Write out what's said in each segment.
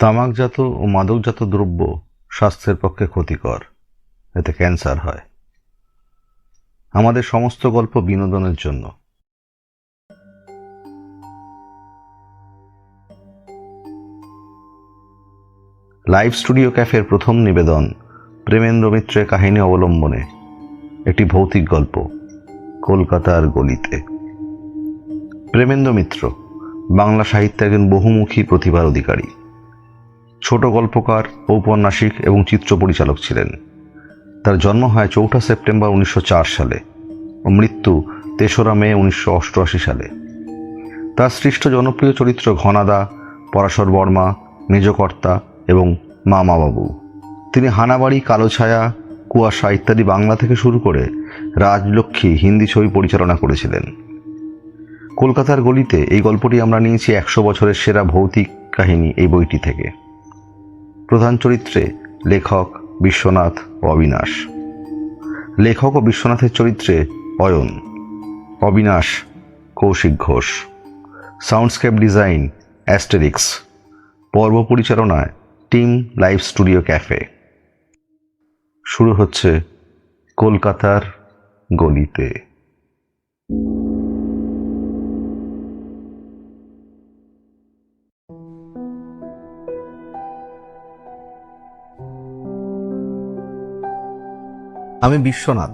তামাকজাত ও মাদকজাত দ্রব্য স্বাস্থ্যের পক্ষে ক্ষতিকর, এতে ক্যান্সার হয়। আমাদের সমস্ত গল্প বিনোদনের জন্য। লাইভ স্টুডিও ক্যাফের প্রথম নিবেদন প্রেমেন্দ্র মিত্রের কাহিনী অবলম্বনে একটি ভৌতিক গল্প, কলকাতার গলিতে। প্রেমেন্দ্র মিত্র বাংলা সাহিত্যের একজন বহুমুখী প্রতিভার অধিকারী। ছোট গল্পকার, ঔপন্যাসিক এবং চিত্র পরিচালক ছিলেন। তার জন্ম হয় 4 সেপ্টেম্বর 1904 সালে ও মৃত্যু 3 মে 1988 সালে। তার সৃষ্ট জনপ্রিয় চরিত্র ঘনাদা, পরাশর বর্মা, মেজকর্তা এবং মামাবাবু। তিনি হানাবাড়ি, কালো ছায়া, কুয়াশা ইত্যাদি বাংলা থেকে শুরু করে রাজলক্ষ্মী হিন্দি ছবি পরিচালনা করেছিলেন। কলকাতার গলিতে এই গল্পটি আমরা নিয়েছি 100 বছরের সেরা ভৌতিক কাহিনী এই বইটি থেকে। প্রধান চরিত্রে লেখক বিশ্বনাথ ও অবিনাশ। লেখক ও বিশ্বনাথের চরিত্রে Ayan, Abinash Kaushik Ghosh. Soundscape design Asterix. পর্ব পরিচালনায় টিম লাইভ স্টুডিও ক্যাফে। শুরু হচ্ছে কলকাতার গলিতে। আমি বিশ্বনাথ,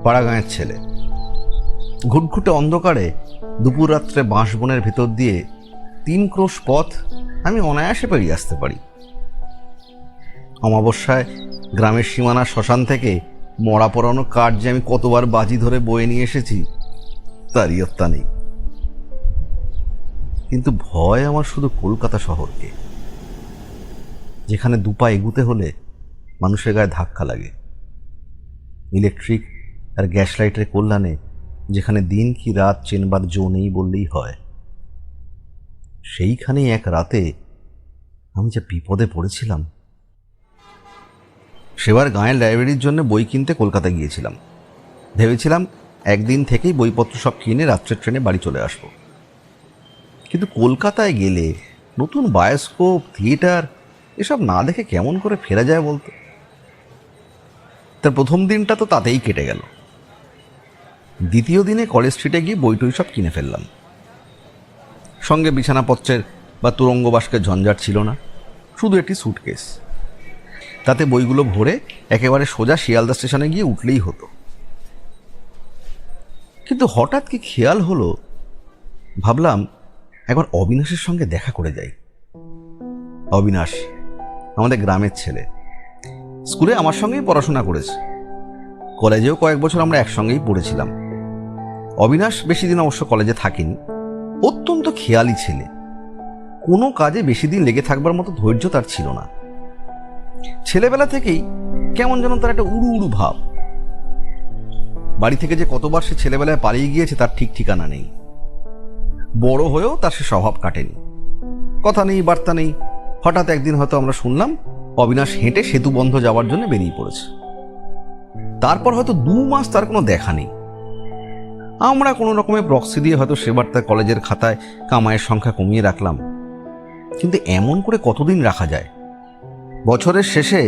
পাড়াগাঁয়ের ছেলে। ঘুটঘুটে অন্ধকারে দুপুর রাত্রে বাঁশবনের ভেতর দিয়ে 3 ক্রোশ পথ আমি অনায়াসে পেরিয়ে আসতে পারি। অমাবস্যায় গ্রামের সীমানা শ্মশান থেকে মরা পড়ানো কাঠ যে আমি কতবার বাজি ধরে বয়ে নিয়ে এসেছি তার ইয়ত্তা নেই। কিন্তু ভয় আমার শুধু কলকাতা শহরকে, যেখানে দুপা এগুতে হলে মানুষের গায়ে ধাক্কা লাগে। ইলেকট্রিক আর গ্যাস লাইটের কল্যাণে যেখানে দিন কি রাত চেনবার জো নেই বললেই হয়। সেইখানেই এক রাতে আমি যে বিপদে পড়েছিলাম। সেবার গাঁয়ের লাইব্রেরির জন্য বই কিনতে কলকাতা গিয়েছিলাম। ভেবেছিলাম একদিন থেকেই বইপত্র সব কিনে রাত্রের ট্রেনে বাড়ি চলে আসব। কিন্তু কলকাতায় গেলে নতুন বায়োস্কোপ, থিয়েটার এসব না দেখে কেমন করে ফেরা যায় বলতো। তার প্রথম দিনটা তো তাতেই কেটে গেল। দ্বিতীয় দিনে কলেজ স্ট্রিটে গিয়ে বইটই সব কিনে ফেললাম। সঙ্গে বিছানাপত্রের বা তুরঙ্গ বাস্কের ঝঞ্ঝাট ছিল না, শুধু একটি স্যুটকেস। তাতে বইগুলো ভরে একেবারে সোজা শিয়ালদা স্টেশনে গিয়ে উঠলেই হতো। কিন্তু হঠাৎ কি খেয়াল হলো, ভাবলাম একবার অবিনাশের সঙ্গে দেখা করে যাই। অবিনাশ আমাদের গ্রামের ছেলে, স্কুলে আমার সঙ্গেই পড়াশোনা করেছে। কলেজেও কয়েক বছর আমরা একসঙ্গেই পড়েছিলাম। অবিনাশ বেশি দিন অবশ্য কলেজে থাকেনি। অত্যন্ত খেয়ালি ছেলে, কোনো কাজে বেশি দিন লেগে থাকবার মতো ধৈর্য তার ছিল না। ছেলেবেলা থেকেই কেমন যেন তার একটা উড়ু উড়ু ভাব। বাড়ি থেকে যে কতবার সে ছেলেবেলায় পালিয়ে গিয়েছে তার ঠিক ঠিকানা নেই। বড় হয়েও তার সে স্বভাব কাটেনি। কথা নেই, বার্তা নেই। হঠাৎ একদিন হয়তো আমরা শুনলাম অবিনাশ হেঁটে সেতু বন্ধ যাওয়ার জন্য বেরিয়ে পড়েছে। তারপর হয়তো 2 মাস তার কোনো দেখা নেই। আমরা কোনো রকমের প্রক্সি দিয়ে হয়তো সেবার তার কলেজের খাতায় কামাইয়ের সংখ্যা কমিয়ে রাখলাম। কিন্তু এমন করে কতদিন রাখা যায়? বছরের শেষে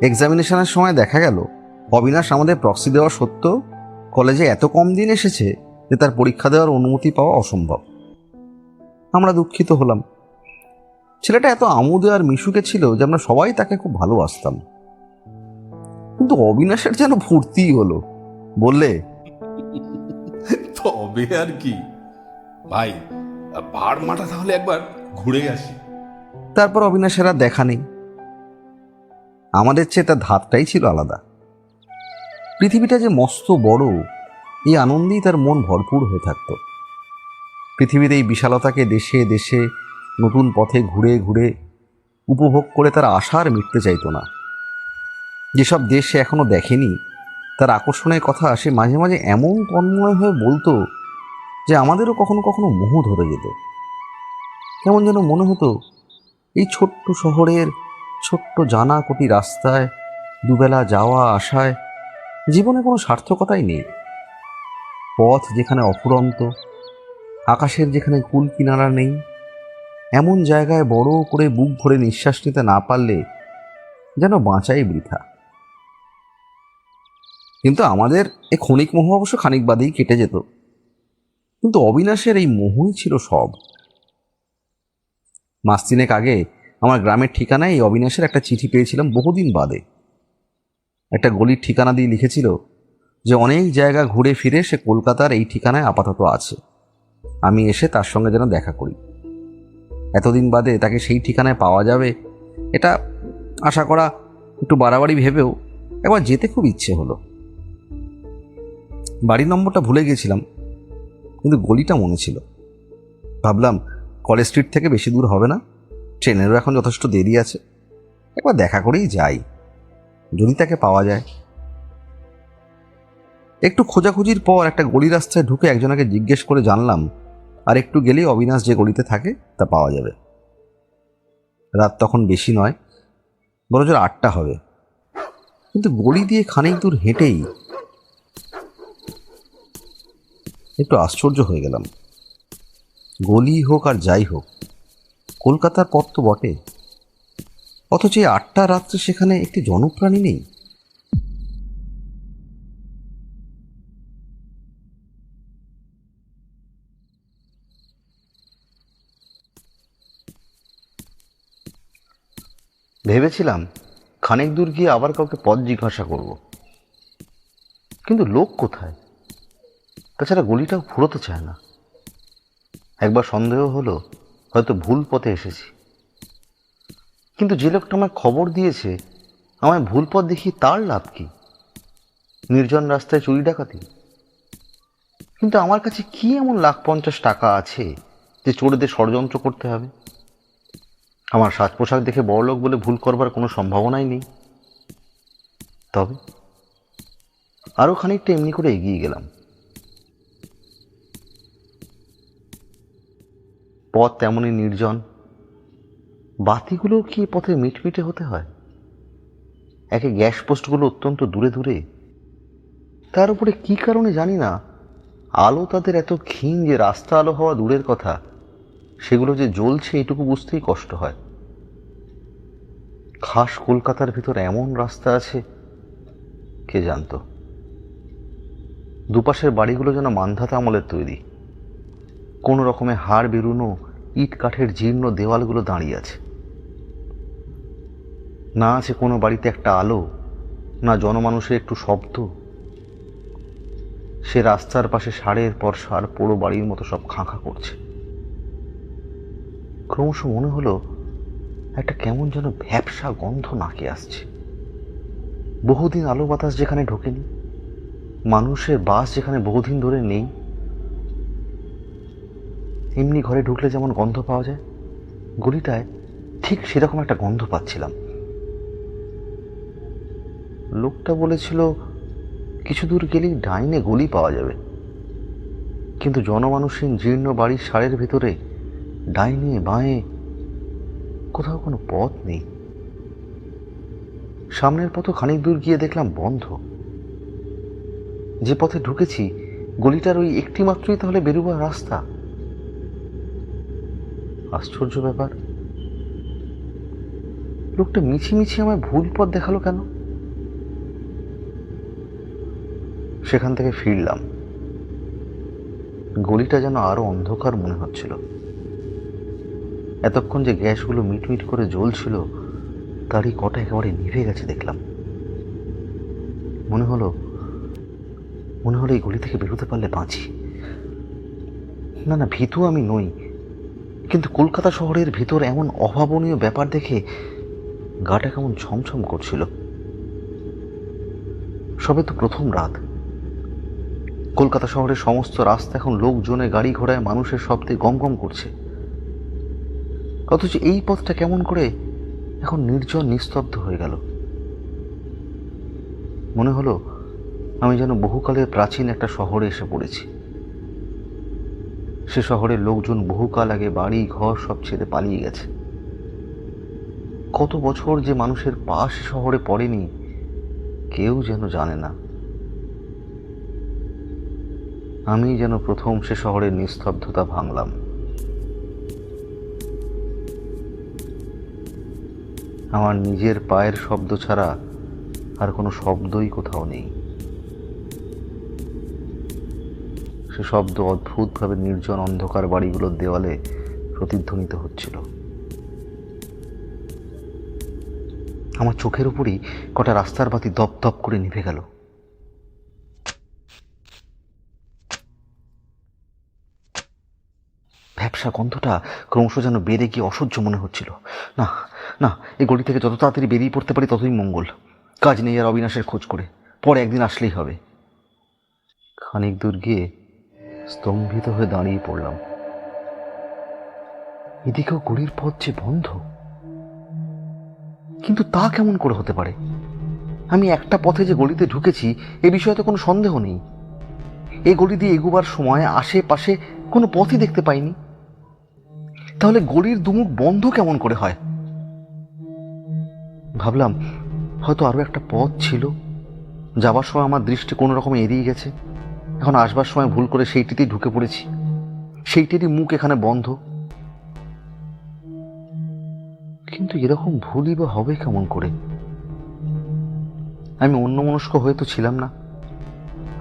এক্সামিনেশনের সময় দেখা গেল অবিনাশ আমাদের প্রক্সি দেওয়া সত্ত্বেও কলেজে এত কম দিন এসেছে যে তার পরীক্ষা দেওয়ার অনুমতি পাওয়া অসম্ভব। আমরা দুঃখিত হলাম। ছেলেটা এত আমোদে আর মিশুকে ছিল যে আমরা সবাই তাকে খুব ভালোবাসতাম। কিন্তু অবিনাশের যেন ফুর্তিই হলো। বললে, তবে আর কি ভাই, পাহাড় মাথা তাহলে একবার ঘুরে আসি। তারপর অবিনাশের আর দেখা নেই। আমাদের চেয়ে তার ধাতটাই ছিল আলাদা। পৃথিবীটা যে মস্ত বড়, এই আনন্দেই তার মন ভরপুর হয়ে থাকত। পৃথিবীর এই বিশালতাকে দেশে দেশে নতুন পথে ঘুরে ঘুরে উপভোগ করে তার আশা আর মিটতে চাইত না। যেসব দেশ সে এখনো দেখেনি, তার আকর্ষণের কথা সে মাঝে মাঝে এমন তন্ময় হয়ে বলতো যে আমাদেরও কখনো কখনো মোহ ধরে যেত। কেমন যেন মনে হতো এই ছোট্ট শহরের ছোট্ট জানা কোটি রাস্তায় দুবেলা যাওয়া আসায় জীবনে কোনো সার্থকতাই নেই। পথ যেখানে অফুরন্ত, আকাশের যেখানে কুল কিনারা নেই, এমন জায়গায় বড় করে বুক ভরে নিঃশ্বাস নিতে না পারলে যেন বাঁচাই বৃথা। কিন্তু আমাদের এই ক্ষণিক মোহ অবশ্য খানিক বাদেই কেটে যেত। কিন্তু অবিনাশের এই মোহই ছিল সব। মাস তিনেক আগে আমার গ্রামের ঠিকানায় এই অবিনাশের একটা চিঠি পেয়েছিলাম বহুদিন বাদে। একটা গলির ঠিকানা দিয়ে লিখেছিল যে অনেক জায়গা ঘুরে ফিরে সে কলকাতার এই ঠিকানায় আপাতত আছে, আমি এসে তার সঙ্গে যেন দেখা করি। এতদিন বাদে তাকে সেই ঠিকানায় পাওয়া যাবে এটা আশা করা একটু বাড়াবাড়ি ভেবেও একবার যেতে খুব ইচ্ছে হলো। বাড়ির নম্বরটা ভুলে গেছিলাম, কিন্তু গলিটা মনে ছিল। ভাবলাম কলেজ স্ট্রিট থেকে বেশি দূর হবে না, ট্রেনেরও এখন যথেষ্ট দেরি আছে, একবার দেখা করেই যাই, যদি তাকে পাওয়া যায়। একটু খোঁজাখুঁজির পর একটা গলি রাস্তায় ঢুকে একজনকে জিজ্ঞেস করে জানলাম আর একটু গেলেই অবিনাশ যে গলিতে থাকে তা পাওয়া যাবে। রাত তখন বেশি নয়, বড়জোর 8টা হবে। কিন্তু গলি দিয়ে খানিক দূর হেঁটেই একটু আশ্চর্য হয়ে গেলাম। গলি হোক আর যাই হোক, কলকাতার পথ তো বটে, অথচ এই 8টা রাত্রে সেখানে একটি জনপ্রাণী নেই। ভেবেছিলাম খানিক দূর গিয়ে আবার কাউকে পথ জিজ্ঞাসা করব, কিন্তু লোক কোথায়? তাছাড়া গলিটাও ফুরোতে চায় না। একবার সন্দেহ হলো হয়তো ভুল পথে এসেছি, কিন্তু যে লোকটা আমায় খবর দিয়েছে আমায় ভুল পথ দেখিয়ে তার লাভ কি? নির্জন রাস্তায় চুরি ডাকাতি? কিন্তু আমার কাছে কি এমন 1,50,000 আছে যে চোরদের ষড়যন্ত্র করতে হবে? আমার সাজ পোশাক দেখে বড়লোক বলে ভুল করবার কোনো সম্ভাবনাই নেই। তবে আরো খানিকটা এমনি করে এগিয়ে গেলাম। পথ তেমনই নির্জন, বাতিগুলোও কি পথে মিটমিটে হতে হয়? একে গ্যাস পোস্টগুলো অত্যন্ত দূরে দূরে, তার উপরে কি কারণে জানি না আলো তাদের এত ক্ষীণ যে রাস্তা আলো হওয়া দূরের কথা, সেগুলো যে জ্বলছে এটুকু বুঝতেই কষ্ট হয়। খাস কলকাতার ভিতর এমন রাস্তা আছে কে জানতো? দুপাশের বাড়িগুলো যেন মান্ধাতা আমলের তৈরি, কোনো রকমে হাড় বেরুনো ইট কাঠের জীর্ণ দেওয়ালগুলো দাঁড়িয়ে আছে। না আছে কোনো বাড়িতে একটা আলো, না জনমানুষের একটু শব্দ। সে রাস্তার পাশে সারের পর সার পোড়ো বাড়ির মতো সব খাঁ করছে। ক্রমশ মনে হলো একটা কেমন যেন ভ্যাপসা গন্ধ নাকে আসছে। বহুদিন আলো বাতাস যেখানে ঢোকেনি, মানুষের বাস যেখানে বহুদিন ধরে নেই, এমনি ঘরে ঢুকলে যেমন গন্ধ পাওয়া যায়, গলিটায় ঠিক সেরকম একটা গন্ধ পাচ্ছিলাম। লোকটা বলেছিল কিছু দূর গেলেই ডাইনে গলি পাওয়া যাবে, কিন্তু জনমানুষহীন জীর্ণ বাড়ির সারের ভেতরে ডাইনে বাঁয়ে কোথাও কোনো পথ নেই। সামনের পথ খানিক দূর গিয়ে দেখলাম বন্ধ। যে পথে ঢুকেছি গলিটার ওই একটি মাত্রই তাহলে বেরোবার রাস্তা। আশ্চর্য ব্যাপার, লোকটা মিছিমিছি আমায় ভুল পথ দেখালো কেন? সেখান থেকে ফিরলাম। গলিটা যেন আরো অন্ধকার মনে হচ্ছিল। এতক্ষণ যে গ্যাসগুলো মিটমিট করে জ্বলছিল তারই কটা একেবারে নিভে গেছে দেখলাম। মনে হলো এই গলি থেকে বেরোতে পারলে বাঁচি। না না, ভীতু আমি নই, কিন্তু কলকাতা শহরের ভিতর এমন অভাবনীয় ব্যাপার দেখে গাটা কেমন ছমছম করছিল। সবে তো প্রথম রাত। কলকাতা শহরের সমস্ত রাস্তা এখন লোকজনে, গাড়ি ঘোড়ায়, মানুষের শব্দে গমগম করছে, অথচ এই পথটা কেমন করে এখন নির্জন নিস্তব্ধ হয়ে গেল। মনে হলো আমি যেন বহুকালের প্রাচীন একটা শহরে এসে পড়েছি। সে শহরের লোকজন বহুকাল আগে বাড়ি ঘর সব ছেড়ে পালিয়ে গেছে। কত বছর যে মানুষের পা সে শহরে পড়েনি কেউ যেন জানে না। আমি যেন প্রথম সে শহরের নিস্তব্ধতা ভাঙলাম। আমার নিজের পায়ের শব্দ ছাড়া আর কোনো শব্দই কোথাও নেই। সে শব্দ অদ্ভুতভাবে নির্জন অন্ধকার বাড়িগুলোর দেওয়ালে প্রতিধ্বনিত হচ্ছিল। আমার চোখের উপরই কটা রাস্তার বাতি দপ দপ করে নিভে গেল। ভ্যাপসা গন্ধটা ক্রমশ যেন বেড়ে গিয়ে অসহ্য মনে হচ্ছিল। না না, এই গলি থেকে যত তাড়াতাড়ি বেরিয়ে পড়তে পারি ততই মঙ্গল। কাজ নেই আর অবিনাশের খোঁজ করে, পরে একদিন আসলেই হবে। খানিক দূর গিয়ে স্তম্ভিত হয়ে দাঁড়িয়ে পড়লাম। এদিকেও গলির পথ যে বন্ধ, কিন্তু তা কেমন করে হতে পারে? আমি একটা পথে যে গলিতে ঢুকেছি এ বিষয়ে তো কোনো সন্দেহ নেই। এই গলি দিয়ে এগোবার সময় আশেপাশে কোনো পথই দেখতে পাইনি। তাহলে গলির দুমুখ বন্ধ কেমন করে হয়? ভাবলাম হয়তো আরো একটা পথ ছিল, যাবার সময় আমার দৃষ্টি কোনো রকমে এড়িয়ে গেছে। এখন আসবার সময় ভুল করে সেইটিতেই ঢুকে পড়েছি। সেইটিরই মুখ এখানে বন্ধ। কিন্তু এরকম ভুলই বা হবে কেমন করে? আমি অন্যমনস্ক হয়ে তো ছিলাম না,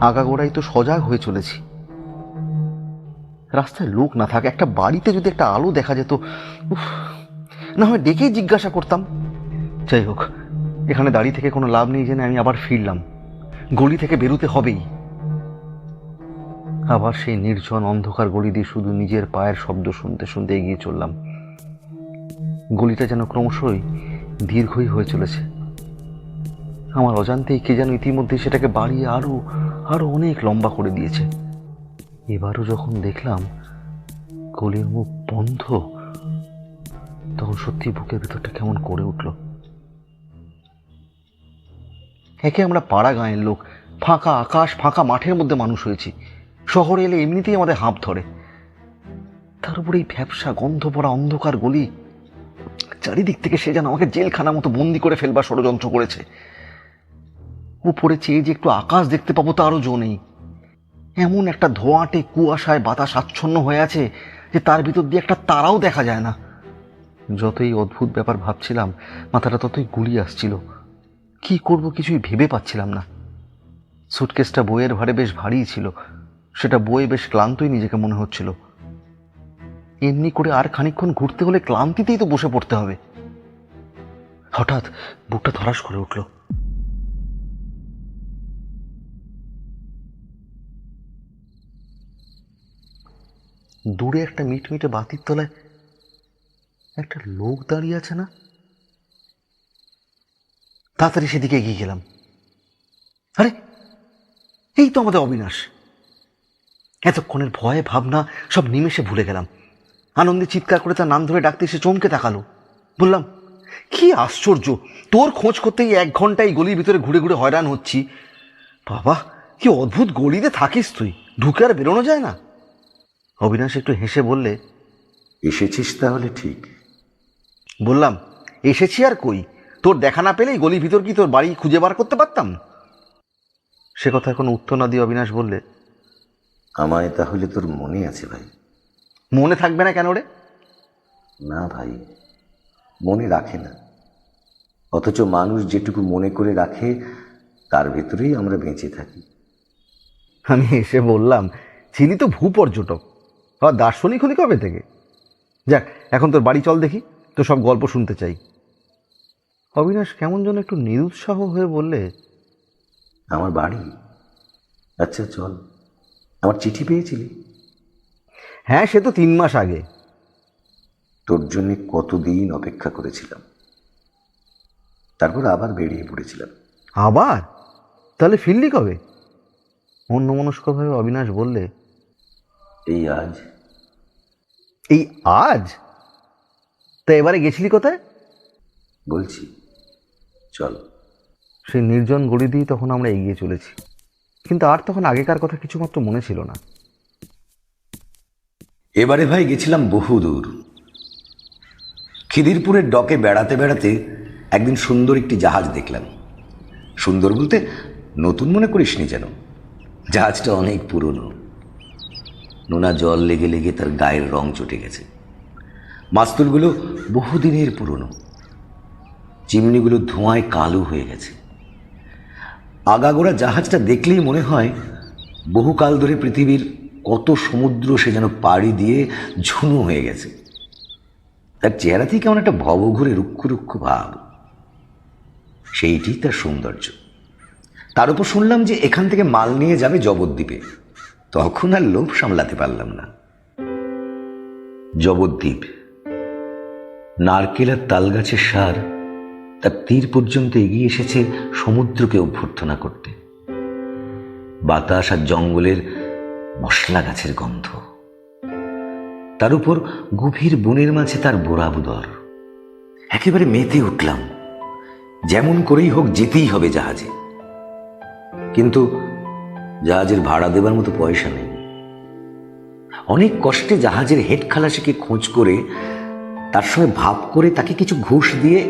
আগাগোড়াই তো সজাগ হয়ে চলেছি। রাস্তায় লোক না থাকে, একটা বাড়িতে যদি একটা আলো দেখা যেত, উফ, না হয় ডেকেই জিজ্ঞাসা করতাম। যাই হোক, এখানে দাঁড়িয়ে থেকে কোনো লাভ নেই জেনে আমি আবার ফিরলাম। গলি থেকে বেরোতে হবেই। আবার সেই নির্জন অন্ধকার গলি দিয়ে শুধু নিজের পায়ের শব্দ শুনতে শুনতে এগিয়ে চললাম। গলিটা যেন ক্রমশই দীর্ঘই হয়ে চলেছে। আমার অজান্তেই কে যেন ইতিমধ্যে সেটাকে বাড়িয়ে আরো আরো অনেক লম্বা করে দিয়েছে। এবারও যখন দেখলাম গলির মুখ বন্ধ, তখন সত্যি বুকের ভিতরটা কেমন করে উঠল। একে আমরা পাড়া গাঁয়ের লোক, ফাঁকা আকাশ ফাঁকা মাঠের মধ্যে মানুষ হয়েছি। শহরে এলে এমনিতেই আমাদের হাঁপ ধরে, তার উপরে এই ভ্যাপসা গন্ধ পড়া অন্ধকার গলি। চারিদিক থেকে সে যেন আমাকে জেলখানা মতো বন্দি করে ফেলবার ষড়যন্ত্র করেছে। উপরে চেয়ে যে একটু আকাশ দেখতে পাবো তারও জো নেই। এমন একটা ধোঁয়াটে কুয়াশায় বাতাস আচ্ছন্ন হয়ে আছে যে তার ভিতর দিয়ে একটা তারাও দেখা যায় না। যতই অদ্ভুত ব্যাপার ভাবছিলাম, মাথাটা ততই গুলিয়ে আসছিল। কি করব কিছুই ভেবে পাচ্ছিলাম না। সুটকেসটা বইয়ের ভারে বেশ ভারী ছিল, সেটা বয়ে বেশ ক্লান্তই নিজেকে মনে হচ্ছিল। এমনি করে আর খানিকক্ষণ ঘুরতে হলে ক্লান্তিতেই তো বসে পড়তে হবে। হঠাৎ বুকটা ধরাস করে উঠল। দূরে একটা মিটমিটে বাতির তলায় একটা লোক দাঁড়িয়ে আছে না? তাড়াতাড়ি সেদিকে এগিয়ে গেলাম। আরে, এই তো আমাদের অবিনাশ। এতক্ষণের ভয়ে ভাবনা সব নিমেষে ভুলে গেলাম। আনন্দে চিৎকার করে তার নাম ধরে ডাকতে সে চমকে তাকালো। বললাম, কি আশ্চর্য, তোর খোঁজ করতেই 1 ঘন্টা এই গলির ভিতরে ঘুরে ঘুরে হয়রান হচ্ছি। বাবা, কি অদ্ভুত গলিতে থাকিস তুই, ঢুকে আর বেরোনো যায় না। অবিনাশ একটু হেসে বললে, এসেছিস তাহলে ঠিক। বললাম, এসেছি আর কই, তোর দেখা না পেলেই গলির ভিতর কি তোর বাড়ি খুঁজে বার করতে পারতাম? সে কথা কোনো উত্তর না দিয়ে অবিনাশ বললে, আমায় তাহলে তোর মনে আছে ভাই? মনে থাকবে না কেন রে? না ভাই, মনে রাখে না, অথচ মানুষ যেটুকু মনে করে রাখে তার ভেতরেই আমরা বেঁচে থাকি। আমি এসে বললাম, ছিলি তো ভূপর্যটক, আর দার্শনিক হলি কবে থেকে? যাক, এখন তোর বাড়ি চল দেখি, তো সব গল্প শুনতে চাই। অবিনাশ কেমন যেন একটু নিরুৎসাহ হয়ে বললে, আমার বাড়ি? আচ্ছা চল। আমার চিঠি পেয়েছিলি? হ্যাঁ, সে তো 3 মাস আগে। তোর জন্যে কতদিন অপেক্ষা করেছিলাম, তারপর আবার বেরিয়ে পড়েছিলাম। আবার? তাহলে ফিরলি কবে? অন্যমনস্কভাবে অবিনাশ বললে, এই আজ। এই আজ? তা এবারে গেছিলি কোথায়? বলছি, চল। সেই নির্জন গলি দিয়ে তখন আমরা এগিয়ে চলেছি, কিন্তু আর তখন আগেকার কথা কিছুমাত্র মনে ছিল না। এবারে ভাই গেছিলাম বহুদূর। খিদিরপুরের ডকে বেড়াতে বেড়াতে একদিন সুন্দর একটি জাহাজ দেখলাম। সুন্দর বলতে নতুন মনে করিসনি যেন, জাহাজটা অনেক পুরনো। নোনা জল লেগে লেগে তার গায়ের রং চটে গেছে। মাস্তুলগুলো বহুদিনের পুরনো। চিমনিগুলো ধোঁয়ায় কালো হয়ে গেছে। আগাগোড়া জাহাজটা দেখলেই মনে হয় বহুকাল ধরে পৃথিবীর কত সমুদ্র সে যেন পাড়ি দিয়ে ঝুনো হয়ে গেছে। তার চেহারাতেই কেমন একটা ভবঘুরে রুক্ষ রুক্ষ ভাব, সেইটি তার সৌন্দর্য। তার উপর শুনলাম যে এখান থেকে মাল নিয়ে যাবে জবদ্বীপে। তখন আর লোভ সামলাতে পারলাম না। জবদ্বীপ, নারকেল আর তাল গাছের সার তার তীর পর্যন্ত এগিয়ে এসেছে সমুদ্রকে অভ্যর্থনা করতে। বাতাস আর জঙ্গলের মশলা গাছের গন্ধ, তার উপর গভীর বনের মাঝে তার বোরাবুদর। একেবারে মেতে উঠলাম, যেমন করেই হোক যেতেই হবে জাহাজে। কিন্তু জাহাজের ভাড়া দেবার মতো পয়সা নেই। অনেক কষ্টে জাহাজের হেড খালাসিকে খোঁজ করে তার সঙ্গে ভাব করে তাকে কিছু ঘুষ দিয়ে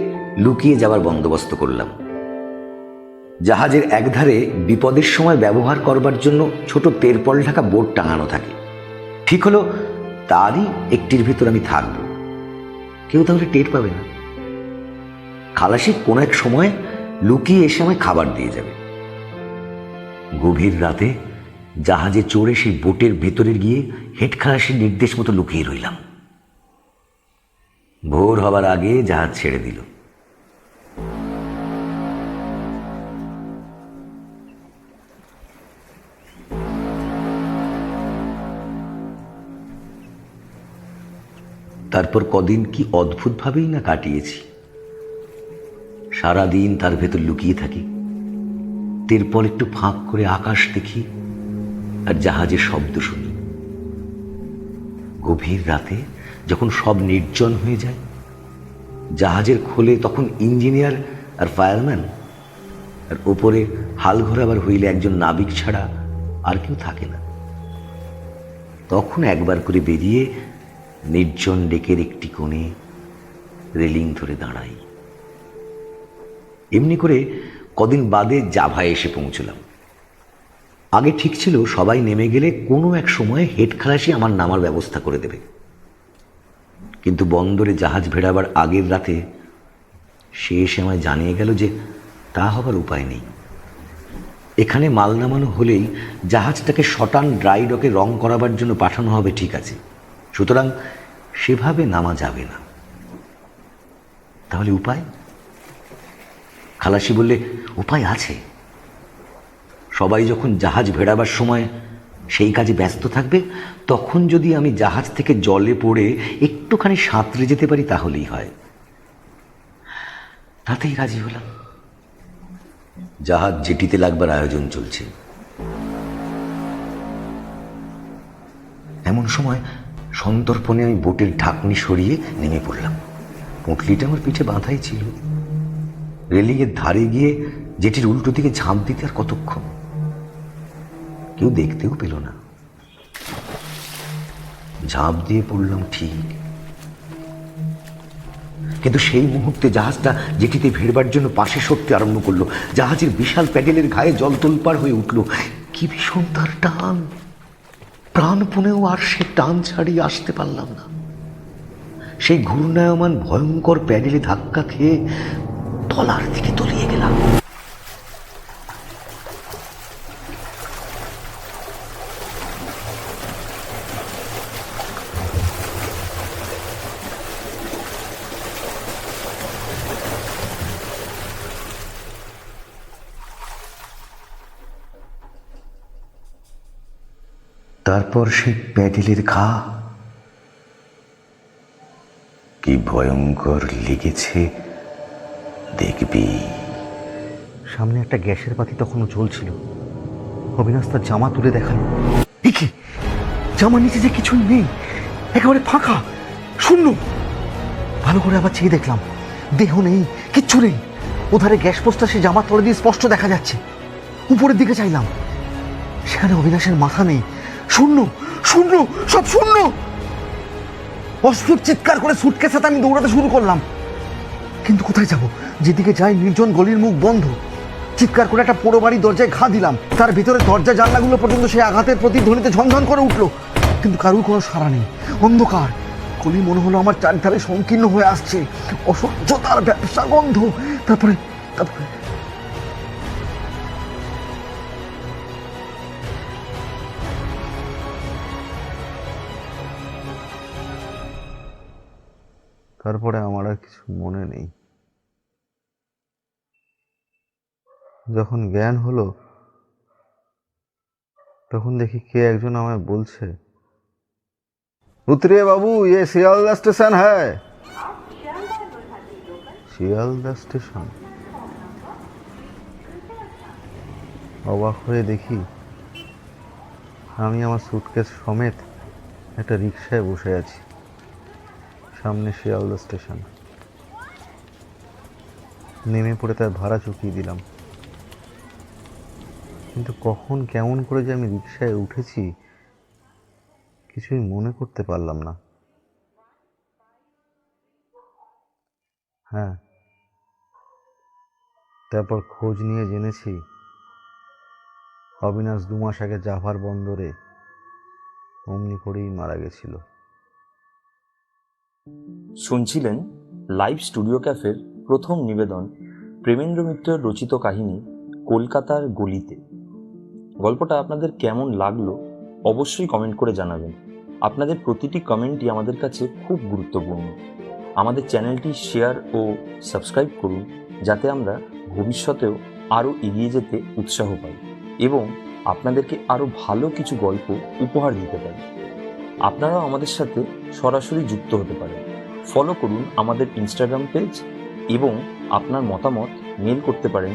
লুকিয়ে যাওয়ার বন্দোবস্ত করলাম। জাহাজের একধারে বিপদের সময় ব্যবহার করবার জন্য ছোট তেরপল ঢাকা বোট টাঙানো থাকে। ঠিক হলো তারই একটির ভিতর আমি থাকব, কেউ তাহলে টের পাবে না। খালাসি কোনো এক সময় লুকিয়ে এসে আমায় খাবার দিয়ে যাবে। গভীর রাতে জাহাজে চড়ে সেই বোটের ভেতরে গিয়ে হেড খালাসির নির্দেশ মতো লুকিয়ে রইলাম। ভোর হবার আগে জাহাজ ছেড়ে দিল। তারপর কদিন কি অদ্ভুতভাবেই না কাটিয়েছি। সারাদিন তার ভেতর লুকিয়ে থাকি, তেরপল একটু ফাঁক করে আকাশ দেখি আর জাহাজের শব্দ শুনি। গভীর রাতে যখন সব নির্জন হয়ে যায়, জাহাজের খোলে তখন ইঞ্জিনিয়ার আর ফায়ারম্যান, আর ওপরে হাল ঘোরাবার হইলে একজন নাবিক ছাড়া আর কেউ থাকে না। তখন একবার করে বেরিয়ে নির্জন ডেকের একটি কোণে রেলিং ধরে দাঁড়াই। এমনি করে কদিন বাদে জাভায় এসে পৌঁছলাম। আগে ঠিক ছিল সবাই নেমে গেলে কোনো এক সময় হেড খালাসি আমার নামার ব্যবস্থা করে দেবে। কিন্তু বন্দরে জাহাজ ভেড়াবার আগের রাতে সে এসে আমায় জানিয়ে গেল যে তা হবার উপায় নেই। এখানে মাল নামানো হলেই জাহাজটাকে শটান ড্রাই ডকে রং করাবার জন্য পাঠানো হবে, ঠিক আছে, সুতরাং সেভাবে নামা যাবে না। তাহলে উপায়? খালাসি বললে উপায় আছে। সবাই যখন জাহাজ ভেড়াবার সময় সেই কাজে ব্যস্ত থাকবে, তখন যদি আমি জাহাজ থেকে জলে পড়ে একটুখানি সাঁতরে যেতে পারি তাহলেই হয়। তাতেই রাজি হলাম। জাহাজ জেটিতে লাগবার আয়োজন চলছে। এমন সময় সন্তর্পণে আমি বোটের ঢাকনি সরিয়ে নেমে পড়লাম। পুঁটলিটা আমার পিঠে বাঁধাই ছিল। রেলিংয়ের ধারে গিয়ে জেটির উল্টো দিকে ঝাঁপ দিতে আর কতক্ষণ, কেউ দেখতেও পেল না। ঝাঁপ দিয়ে পড়লাম ঠিক, কিন্তু সেই মুহূর্তে জাহাজটা জেটিতে ভিড়বার জন্য পাশে সরতে আরম্ভ করলো। জাহাজের বিশাল প্যাডেলের গায়ে জল তোলপাড় হয়ে উঠল। কি ভীষণ তার টান! প্রাণপণেও আর সে টান ছাড়িয়ে আসতে পারলাম না। সেই ঘূর্ণায়মান ভয়ঙ্কর প্যাডেলে ধাক্কা খেয়ে তলার দিকে তলিয়ে গেলাম। তারপর সেই প্যাডেলের ঘা কি ভয়ঙ্কর লেগেছে দেখবি। সামনে একটা গ্যাসের বাতি তখনও জ্বলছিল। অবিনাশ তার জামা তুলে দেখালো। কি জামা নিচে যে কিছুই নেই, একেবারে ফাঁকা, শূন্য। ভালো করে আবার চেয়ে দেখলাম, দেহ নেই, কিচ্ছু নেই। ওধারে গ্যাস পোস্টটা সে জামার তলে দিয়ে স্পষ্ট দেখা যাচ্ছে। উপরের দিকে চাইলাম, সেখানে অবিনাশের মাথা নেই, শূন্য শূন্য, সব শূন্য। অস্ফুট চিৎকার করে সুটকেস হাতে আমি দৌড়াতে শুরু করলাম। কিন্তু কোথায় যাব? যেদিকে যাই নির্জন গলির মুখ বন্ধ। চিৎকার করে একটা পোড়ো বাড়ির দরজায় ঘা দিলাম। তার ভিতরে দরজা জানলাগুলো পর্যন্ত সেই আঘাতের প্রতিধ্বনিতে ঝনঝন করে উঠলো, কিন্তু কারুর কোনো সাড়া নেই। অন্ধকার, এক্ষুনি মনে হলো আমার চারধারে সংকীর্ণ হয়ে আসছে অসহ্যতার ব্যবসা গন্ধ। তারপরে তারপরে তারপরে আমার আর কিছু মনে নেই। যখন জ্ঞান হলো তখন দেখি কে একজন আমায় বলছে, উতরিয়ে বাবু, ये শিয়ালদা স্টেশন হ্যায়। শিয়ালদা স্টেশন? অবাক হয়ে দেখি আমি আমার সুটকেস সমেত একটা রিকশায় বসে আছি, সামনে শিয়ালদা স্টেশন। নেমে পড়ে তার ভাড়া চুকিয়ে দিলাম, কিন্তু কখন কেমন করে যে আমি রিকশায় উঠেছি কিছুই মনে করতে পারলাম না। হ্যাঁ, তারপর খোঁজ নিয়ে জেনেছি অবিনাশ 2 মাস আগে জাভার বন্দরে অমনি করেই মারা গেছিল। শুনছিলেন লাইভ স্টুডিও ক্যাফের প্রথম নিবেদন প্রেমেন্দ্র মিত্রের রচিত কাহিনী কলকাতার গলিতে। গল্পটা আপনাদের কেমন লাগলো অবশ্যই কমেন্ট করে জানাবেন। আপনাদের প্রতিটি কমেন্টই আমাদের কাছে খুব গুরুত্বপূর্ণ। আমাদের চ্যানেলটি শেয়ার ও সাবস্ক্রাইব করুন, যাতে আমরা ভবিষ্যতেও আরও এগিয়ে যেতে উৎসাহ পাই এবং আপনাদেরকে আরও ভালো কিছু গল্প উপহার দিতে পারি। আপনারাও আমাদের সাথে সরাসরি যুক্ত হতে পারেন। ফলো করুন আমাদের ইনস্টাগ্রাম পেজ এবং আপনার মতামত মেল করতে পারেন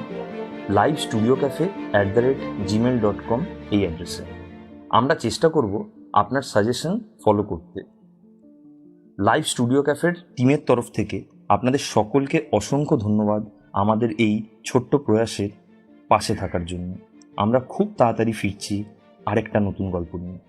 livestudiocafé@gmail.com এই অ্যাড্রেসে। আমরা চেষ্টা করব আপনার সাজেশন ফলো করতে। লাইভ স্টুডিও ক্যাফের টিমের তরফ থেকে আপনাদের সকলকে অসংখ্য ধন্যবাদ আমাদের এই ছোট্ট প্রয়াসের পাশে থাকার জন্য। আমরা খুব তাড়াতাড়ি ফিরছি আরেকটা নতুন গল্প নিয়ে।